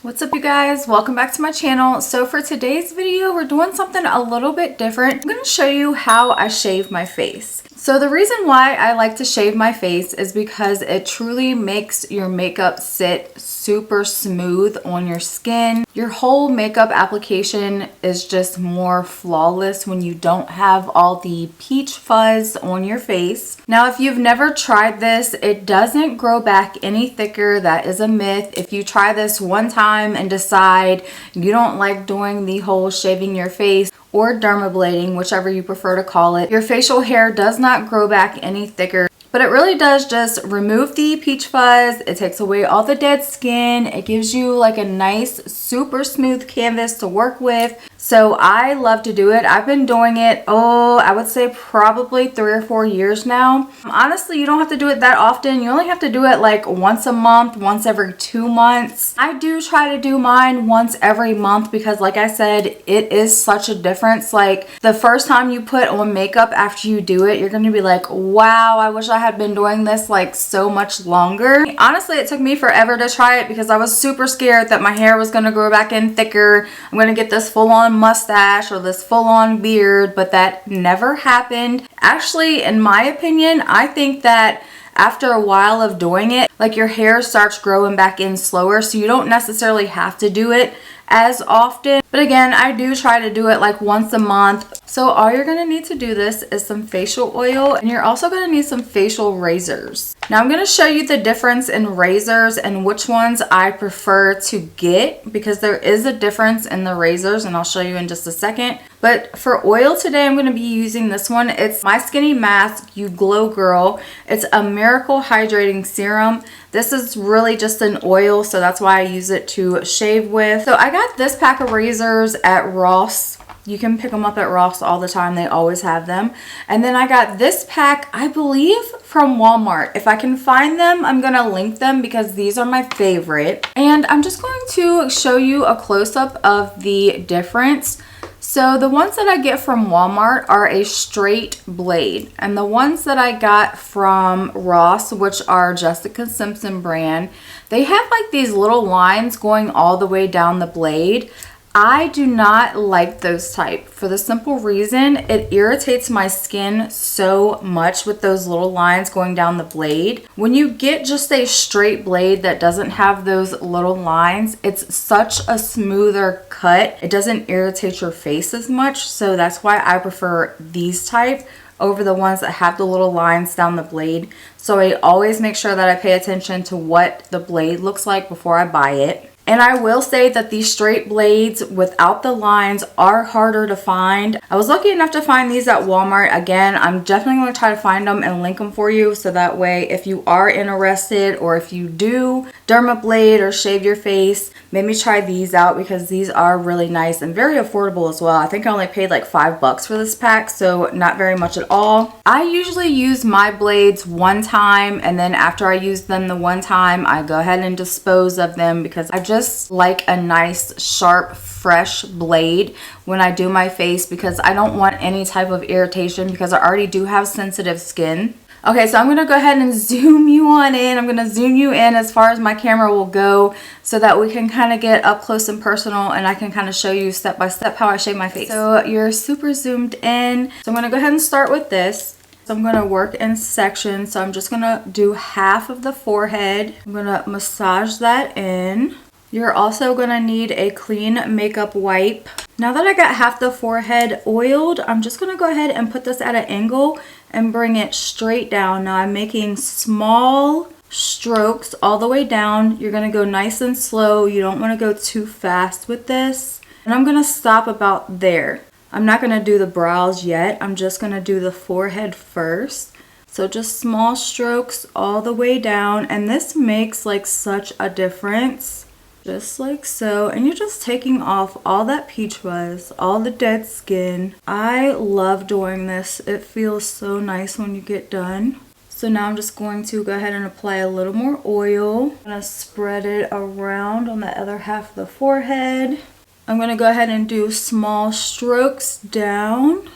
What's up, you guys? Welcome back to my channel. So for today's video, we're doing something a little bit different. I'm going to show you how I shave my face. So the reason why I like to shave my face is because it truly makes your makeup sit super smooth on your skin. Your whole makeup application is just more flawless when you don't have all the peach fuzz on your face. Now, if you've never tried this, it doesn't grow back any thicker. That is a myth. If you try this one time and decide you don't like doing the whole shaving your face or dermablading, whichever you prefer to call it, your facial hair does not grow back any thicker. But it really does just remove the peach fuzz. It takes away all the dead skin. It gives you like a nice, super smooth canvas to work with. So I love to do it. I've been doing it, I would say probably 3 or 4 years now. Honestly, you don't have to do it that often. You only have to do it like once a month, once every 2 months. I do try to do mine once every month because, like I said, it is such a difference. Like the first time you put on makeup after you do it, you're going to be like, wow, I wish I had been doing this like so much longer. Honestly, it took me forever to try it because I was super scared that my hair was going to grow back in thicker. I'm going to get this full-on mustache or this full-on beard, but that never happened. Actually, in my opinion, I think that after a while of doing it, like your hair starts growing back in slower, so you don't necessarily have to do it as often. But again, I do try to do it like once a month. So all you're going to need to do this is some facial oil, and you're also going to need some facial razors. Now I'm going to show you the difference in razors and which ones I prefer to get, because there is a difference in the razors, and I'll show you in just a second. But for oil today, I'm going to be using this one. It's My Skinny Mask You Glow Girl. It's a Miracle Hydrating Serum. This is really just an oil, so that's why I use it to shave with. So I got this pack of razors at Ross. You can pick them up at Ross all the time. They always have them. And then I got this pack, I believe, from Walmart. If I can find them, I'm going to link them because these are my favorite. And I'm just going to show you a close-up of the difference. So the ones that I get from Walmart are a straight blade, and the ones that I got from Ross, which are Jessica Simpson brand, they have like these little lines going all the way down the blade. I do not like those type for the simple reason it irritates my skin so much with those little lines going down the blade. When you get just a straight blade that doesn't have those little lines, it's such a smoother cut. It doesn't irritate your face as much, so that's why I prefer these type over the ones that have the little lines down the blade. So I always make sure that I pay attention to what the blade looks like before I buy it. And I will say that these straight blades without the lines are harder to find. I was lucky enough to find these at Walmart. Again, I'm definitely going to try to find them and link them for you, so that way if you are interested or if you do dermablade or shave your face, maybe try these out because these are really nice and very affordable as well. I think I only paid like $5 for this pack, so not very much at all. I usually use my blades one time, and then after I use them the one time, I go ahead and dispose of them because I just like a nice, sharp, fresh blade when I do my face because I don't want any type of irritation because I already do have sensitive skin. Okay, so I'm going to go ahead and zoom you on in. I'm going to zoom you in as far as my camera will go so that we can kind of get up close and personal, and I can kind of show you step by step how I shave my face. So you're super zoomed in. So I'm going to go ahead and start with this. So I'm going to work in sections. So I'm just going to do half of the forehead. I'm going to massage that in. You're also going to need a clean makeup wipe. Now that I got half the forehead oiled, I'm just going to go ahead and put this at an angle and bring it straight down. Now I'm making small strokes all the way down. You're going to go nice and slow. You don't want to go too fast with this. And I'm going to stop about there. I'm not going to do the brows yet. I'm just going to do the forehead first. So just small strokes all the way down. And this makes like such a difference. Just like so, and you're just taking off all that peach fuzz, all the dead skin. I love doing this. It feels so nice when you get done. So now I'm just going to go ahead and apply a little more oil. I'm going to spread it around on the other half of the forehead. I'm going to go ahead and do small strokes down.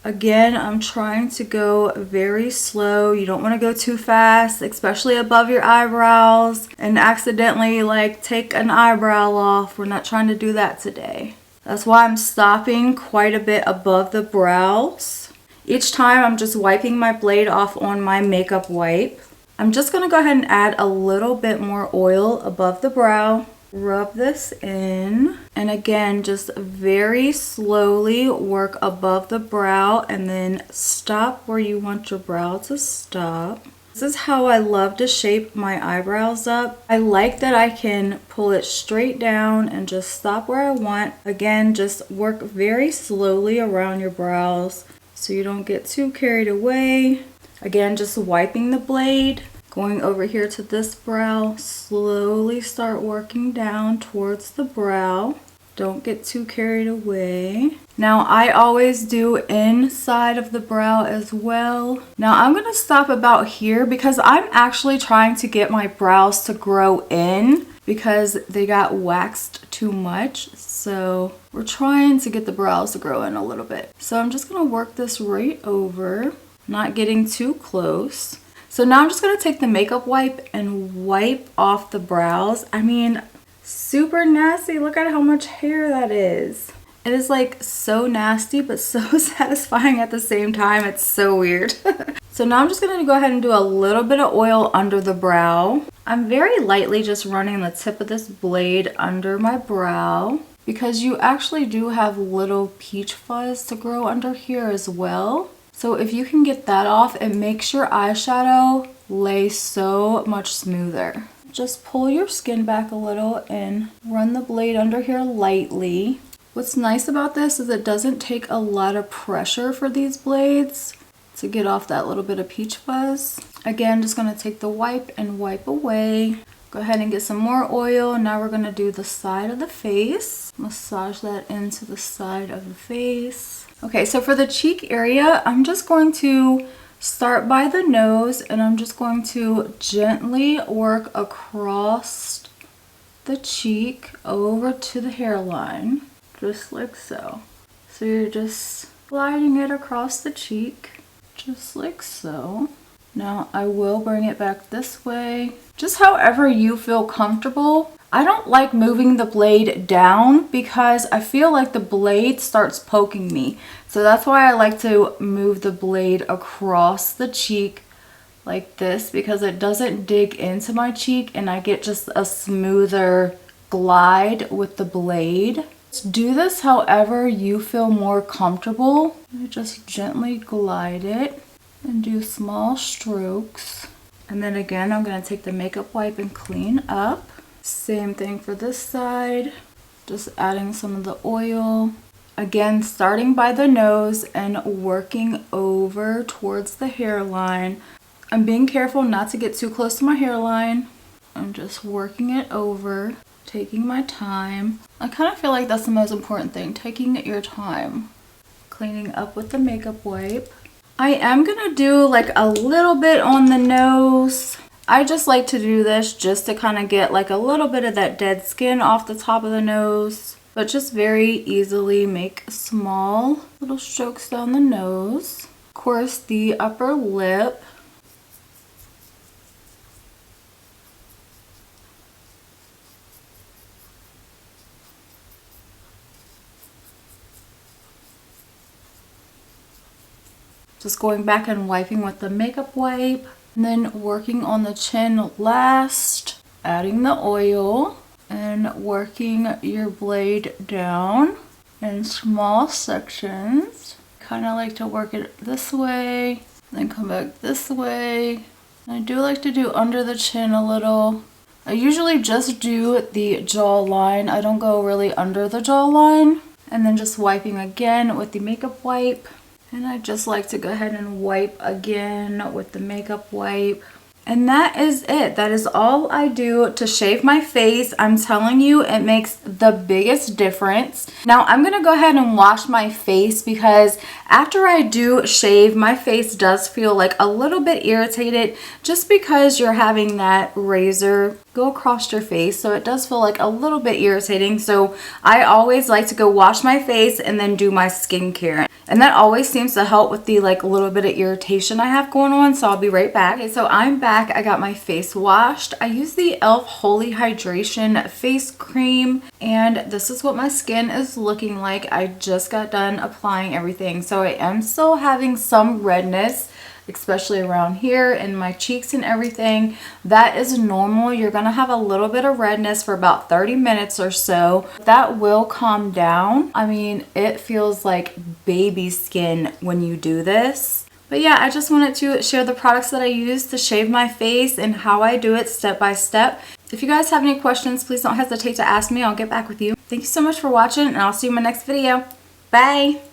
Again, I'm trying to go very slow. You don't want to go too fast, especially above your eyebrows and accidentally like take an eyebrow off. We're not trying to do that today. That's why I'm stopping quite a bit above the brows. Each time I'm just wiping my blade off on my makeup wipe. I'm just going to go ahead and add a little bit more oil above the brow. Rub this in, and again, just very slowly work above the brow and then stop where you want your brow to stop. This is how I love to shape my eyebrows up. I like that I can pull it straight down and just stop where I want. Again, just work very slowly around your brows so you don't get too carried away. Again, just wiping the blade. Going over here to this brow, slowly start working down towards the brow. Don't get too carried away. Now I always do inside of the brow as well. Now I'm going to stop about here because I'm actually trying to get my brows to grow in because they got waxed too much. So we're trying to get the brows to grow in a little bit. So I'm just going to work this right over, not getting too close. So now I'm just going to take the makeup wipe and wipe off the brows. I mean, super nasty. Look at how much hair that is. It is like so nasty, but so satisfying at the same time. It's so weird. So now I'm just going to go ahead and do a little bit of oil under the brow. I'm very lightly just running the tip of this blade under my brow because you actually do have little peach fuzz to grow under here as well. So if you can get that off, it makes your eyeshadow lay so much smoother. Just pull your skin back a little and run the blade under here lightly. What's nice about this is it doesn't take a lot of pressure for these blades to get off that little bit of peach fuzz. Again, just going to take the wipe and wipe away. Go ahead and get some more oil. Now we're going to do the side of the face. Massage that into the side of the face. Okay, so for the cheek area, I'm just going to start by the nose and I'm just going to gently work across the cheek over to the hairline, just like so. So you're just gliding it across the cheek, just like so. Now I will bring it back this way, just however you feel comfortable. I don't like moving the blade down because I feel like the blade starts poking me. So that's why I like to move the blade across the cheek like this because it doesn't dig into my cheek and I get just a smoother glide with the blade. Do this however you feel more comfortable. You just gently glide it and do small strokes. And then again, I'm going to take the makeup wipe and clean up. Same thing for this side, just adding some of the oil. Again, starting by the nose and working over towards the hairline. I'm being careful not to get too close to my hairline. I'm just working it over, taking my time. I kind of feel like that's the most important thing, taking your time. Cleaning up with the makeup wipe. I am going to do like a little bit on the nose. I just like to do this just to kind of get like a little bit of that dead skin off the top of the nose, but just very easily make small little strokes down the nose. Of course, the upper lip. Just going back and wiping with the makeup wipe. And then working on the chin last, adding the oil and working your blade down in small sections. Kind of like to work it this way, then come back this way. And I do like to do under the chin a little. I usually just do the jawline. I don't go really under the jawline. And then just wiping again with the makeup wipe. And I just like to go ahead and wipe again with the makeup wipe. And that is it. That is all I do to shave my face. I'm telling you, it makes the biggest difference. Now I'm going to go ahead and wash my face because after I do shave, my face does feel like a little bit irritated just because you're having that razor go across your face. So it does feel like a little bit irritating. So I always like to go wash my face and then do my skincare. And that always seems to help with the like little bit of irritation I have going on. So I'll be right back. Okay, so I'm back. I got my face washed. I use the e.l.f. Holy Hydration face cream, and this is what my skin is looking like. I just got done applying everything. So I am still having some redness, especially around here and my cheeks and everything. That is normal. You're gonna have a little bit of redness for about 30 minutes or so. That will calm down. I mean, it feels like baby skin when you do this. But yeah, I just wanted to share the products that I use to shave my face and how I do it step by step. If you guys have any questions, please don't hesitate to ask me. I'll get back with you. Thank you so much for watching, and I'll see you in my next video. Bye!